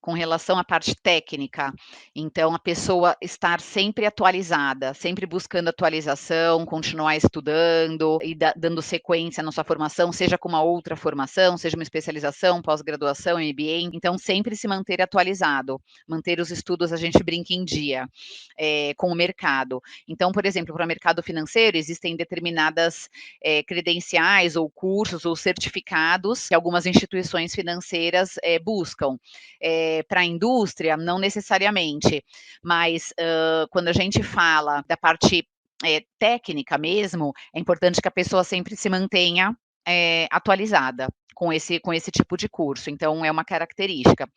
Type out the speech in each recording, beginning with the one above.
com relação à parte técnica, então a pessoa estar sempre atualizada, sempre buscando atualização, continuar estudando e dando sequência na sua formação, seja com uma outra formação, seja uma especialização, pós-graduação, MBA, então sempre se manter atualizado, manter os estudos, a gente brinca em dia, com o mercado. Então, por exemplo, para o mercado financeiro, existem determinadas credenciais ou cursos ou certificados que algumas instituições financeiras buscam. Para a indústria, não necessariamente, mas quando a gente fala da parte técnica mesmo, é importante que a pessoa sempre se mantenha atualizada com esse tipo de curso. Então, é uma característica.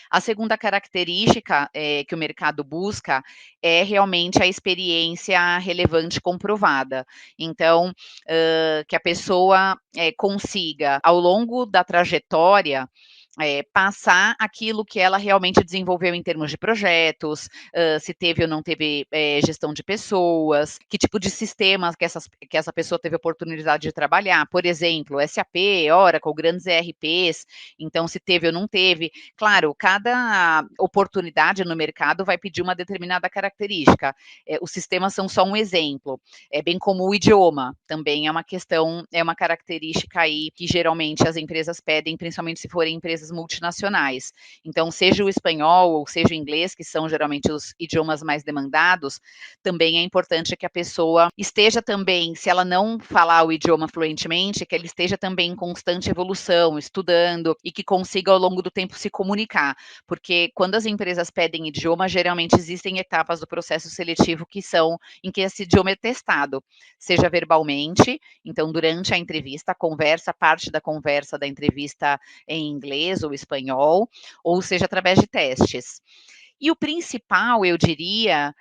A segunda característica que o mercado busca é realmente a experiência relevante comprovada. Então, que a pessoa consiga, ao longo da trajetória, passar aquilo que ela realmente desenvolveu em termos de projetos, se teve ou não teve gestão de pessoas, que tipo de sistemas que essa pessoa teve oportunidade de trabalhar, por exemplo, SAP, Oracle, grandes ERPs, então se teve ou não teve. Claro, cada oportunidade no mercado vai pedir uma determinada característica. Os sistemas são só um exemplo, bem como o idioma, também é uma questão, é uma característica aí que geralmente as empresas pedem, principalmente se forem empresas multinacionais. Então, seja o espanhol ou seja o inglês, que são geralmente os idiomas mais demandados, também é importante que a pessoa esteja também, se ela não falar o idioma fluentemente, que ela esteja também em constante evolução, estudando e que consiga ao longo do tempo se comunicar, porque quando as empresas pedem idioma, geralmente existem etapas do processo seletivo que são em que esse idioma é testado, seja verbalmente, então durante a entrevista, a conversa, parte da conversa da entrevista em inglês ou espanhol, ou seja, através de testes. E o principal, eu diria,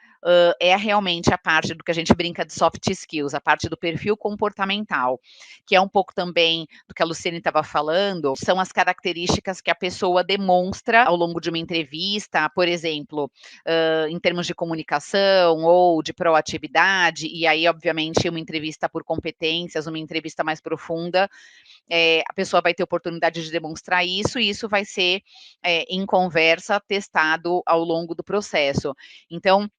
é realmente a parte do que a gente brinca de soft skills, a parte do perfil comportamental, que é um pouco também do que a Luciene estava falando, são as características que a pessoa demonstra ao longo de uma entrevista, por exemplo, em termos de comunicação ou de proatividade, e aí, obviamente, uma entrevista por competências, uma entrevista mais profunda, a pessoa vai ter oportunidade de demonstrar isso, e isso vai ser, em conversa, testado ao longo do processo. Então,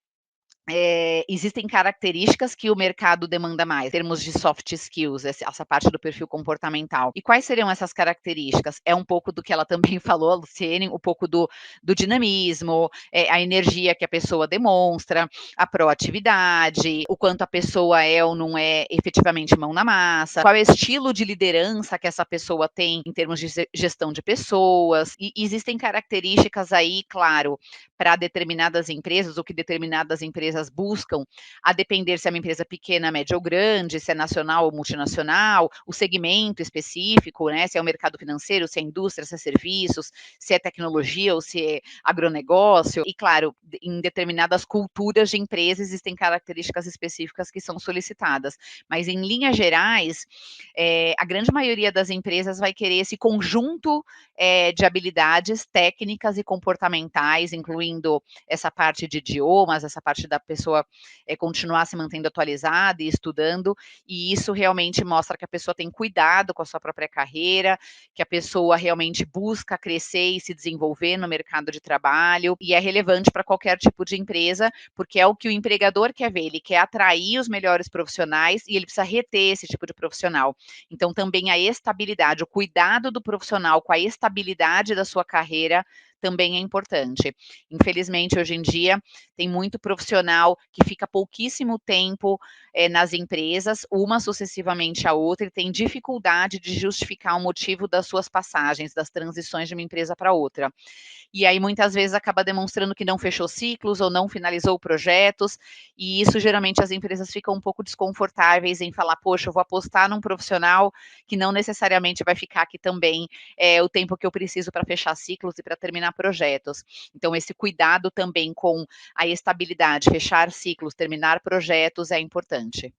existem características que o mercado demanda mais, em termos de soft skills, essa parte do perfil comportamental. E quais seriam essas características? É um pouco do que ela também falou, a Luciene, um pouco do dinamismo, a energia que a pessoa demonstra, a proatividade, o quanto a pessoa é ou não é efetivamente mão na massa, qual é o estilo de liderança que essa pessoa tem em termos de gestão de pessoas. E existem características aí, claro, para determinadas empresas, o que determinadas empresas buscam, a depender se é uma empresa pequena, média ou grande, se é nacional ou multinacional, o segmento específico, né, se é o mercado financeiro, se é indústria, se é serviços, se é tecnologia ou se é agronegócio. E, claro, em determinadas culturas de empresa existem características específicas que são solicitadas. Mas, em linhas gerais, a grande maioria das empresas vai querer esse conjunto de habilidades técnicas e comportamentais, incluindo essa parte de idiomas, essa parte da pessoa continuar se mantendo atualizada e estudando, e isso realmente mostra que a pessoa tem cuidado com a sua própria carreira, que a pessoa realmente busca crescer e se desenvolver no mercado de trabalho, e é relevante para qualquer tipo de empresa, porque é o que o empregador quer ver, ele quer atrair os melhores profissionais e ele precisa reter esse tipo de profissional. Então, também a estabilidade, o cuidado do profissional com a estabilidade da sua carreira também é importante. Infelizmente, hoje em dia, tem muito profissional que fica pouquíssimo tempo nas empresas, uma sucessivamente a outra, e tem dificuldade de justificar o motivo das suas passagens, das transições de uma empresa para outra. E aí, muitas vezes, acaba demonstrando que não fechou ciclos ou não finalizou projetos, e isso, geralmente, as empresas ficam um pouco desconfortáveis em falar, poxa, eu vou apostar num profissional que não necessariamente vai ficar aqui também o tempo que eu preciso para fechar ciclos e para terminar projetos. Então, esse cuidado também com a estabilidade, fechar ciclos, terminar projetos é importante.